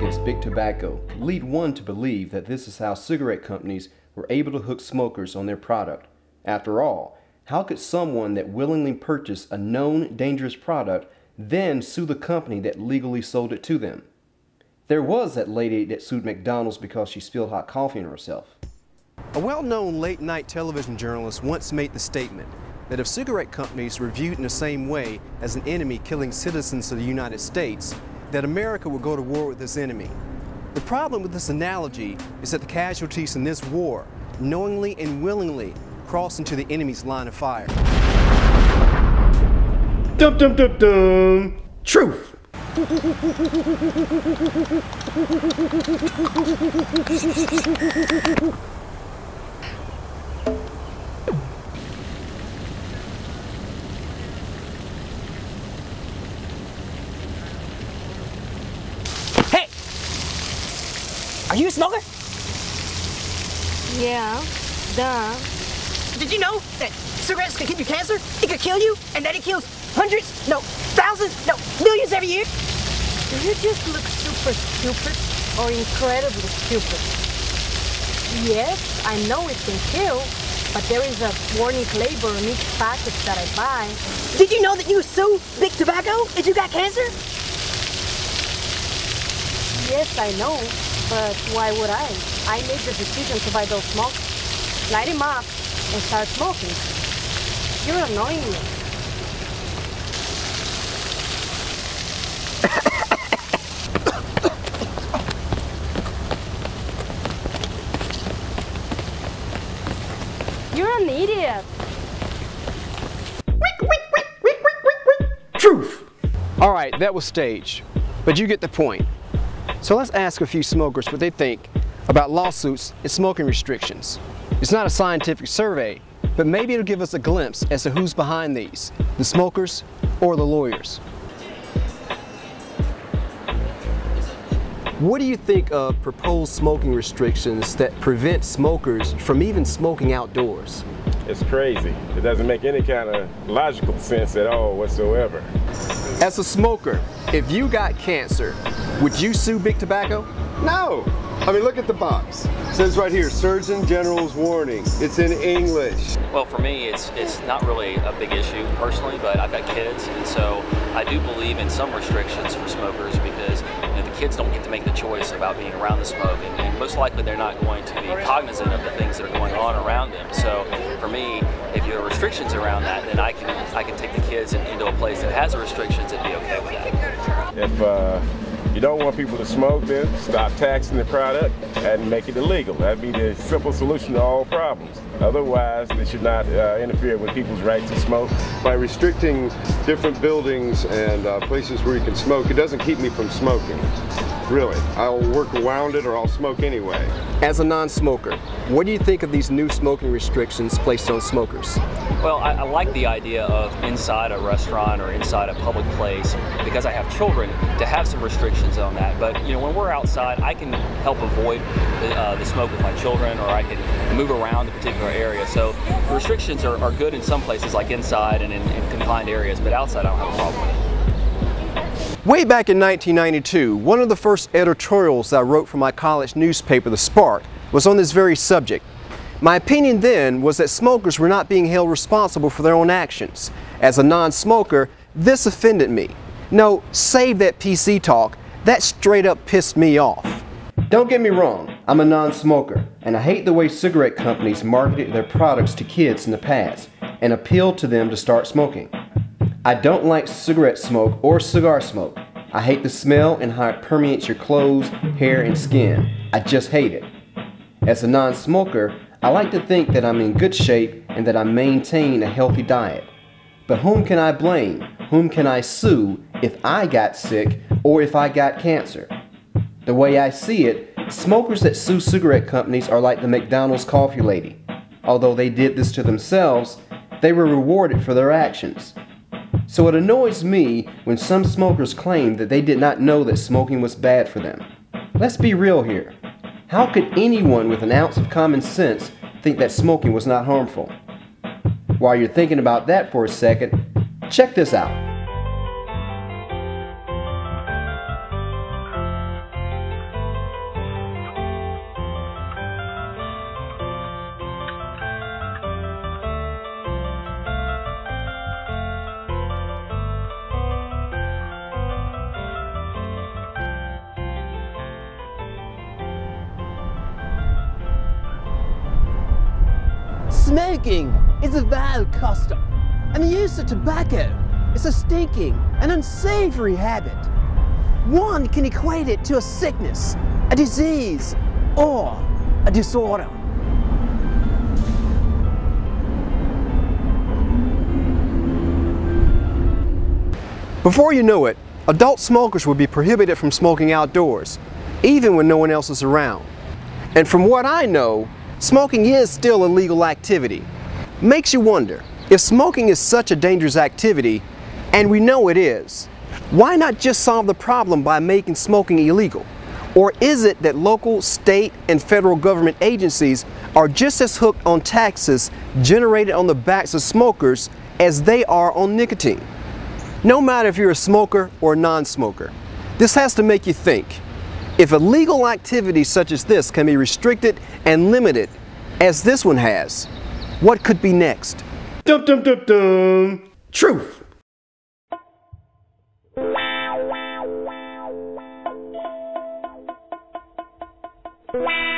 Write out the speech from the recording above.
against big tobacco could lead one to believe that this is how cigarette companies were able to hook smokers on their product. After all, how could someone that willingly purchased a known dangerous product then sue the company that legally sold it to them? There was that lady that sued McDonald's because she spilled hot coffee on herself. A well-known late-night television journalist once made the statement that if cigarette companies were viewed in the same way as an enemy killing citizens of the United States, that America would go to war with this enemy. The problem with this analogy is that the casualties in this war knowingly and willingly cross into the enemy's line of fire. Dum dum dum dum! Truth! Hey! Are you a smoker? Yeah, duh. Did you know that cigarettes can give you cancer? It could kill you, and that it kills hundreds, no, thousands, no, millions every year? Do you just look super stupid or incredibly stupid? Yes, I know it can kill, but there is a warning label on each package that I buy. Did you know that you sue big tobacco if you got cancer? Yes, I know, but why would I? I made the decision to buy those smokes, light him up, and start smoking. You're annoying me. You're an idiot. Truth! Alright, that was staged, but you get the point. So let's ask a few smokers what they think about lawsuits and smoking restrictions. It's not a scientific survey, but maybe it'll give us a glimpse as to who's behind these, the smokers or the lawyers. What do you think of proposed smoking restrictions that prevent smokers from even smoking outdoors? It's crazy. It doesn't make any kind of logical sense at all whatsoever. As a smoker, if you got cancer, would you sue big tobacco? No! I mean, look at the box. It says right here, Surgeon General's warning. It's in English. Well, for me, it's not really a big issue personally, but I've got kids, and so I do believe in some restrictions for smokers because the kids don't get to make the choice about being around the smoke, and most likely they're not going to be cognizant of the things that are going on around them. So for me, if there are restrictions around that, then I can take the kids into a place that has the restrictions and be okay with that. If you don't want people to smoke, then stop taxing the product and make it illegal. That'd be the simple solution to all problems. Otherwise, they should not interfere with people's right to smoke. By restricting different buildings and places where you can smoke, it doesn't keep me from smoking. Really. I'll work around it or I'll smoke anyway. As a non-smoker, what do you think of these new smoking restrictions placed on smokers? Well, I like the idea of inside a restaurant or inside a public place, because I have children, to have some restrictions on that. But you know, when we're outside, I can help avoid the smoke with my children, or I can move around the particular area. So the restrictions are good in some places, like inside and in confined areas, but outside I don't have a problem with it. Way back in 1992, one of the first editorials I wrote for my college newspaper, The Spark, was on this very subject. My opinion then was that smokers were not being held responsible for their own actions. As a non-smoker, this offended me. No, save that PC talk, that straight up pissed me off. Don't get me wrong, I'm a non-smoker, and I hate the way cigarette companies marketed their products to kids in the past and appealed to them to start smoking. I don't like cigarette smoke or cigar smoke. I hate the smell and how it permeates your clothes, hair, and skin. I just hate it. As a non-smoker, I like to think that I'm in good shape and that I maintain a healthy diet. But whom can I blame? Whom can I sue if I got sick or if I got cancer? The way I see it, smokers that sue cigarette companies are like the McDonald's coffee lady. Although they did this to themselves, they were rewarded for their actions. So it annoys me when some smokers claim that they did not know that smoking was bad for them. Let's be real here. How could anyone with an ounce of common sense think that smoking was not harmful? While you're thinking about that for a second, check this out. Smoking is a vile custom, and the use of tobacco is a stinking and unsavory habit. One can equate it to a sickness, a disease, or a disorder. Before you know it, adult smokers will be prohibited from smoking outdoors, even when no one else is around. And from what I know, smoking is still a legal activity. Makes you wonder, if smoking is such a dangerous activity, and we know it is, why not just solve the problem by making smoking illegal? Or is it that local, state, and federal government agencies are just as hooked on taxes generated on the backs of smokers as they are on nicotine? No matter if you're a smoker or a non-smoker, this has to make you think. If a legal activity such as this can be restricted and limited, as this one has, what could be next? Dum dum dum dum. Truth. Wow.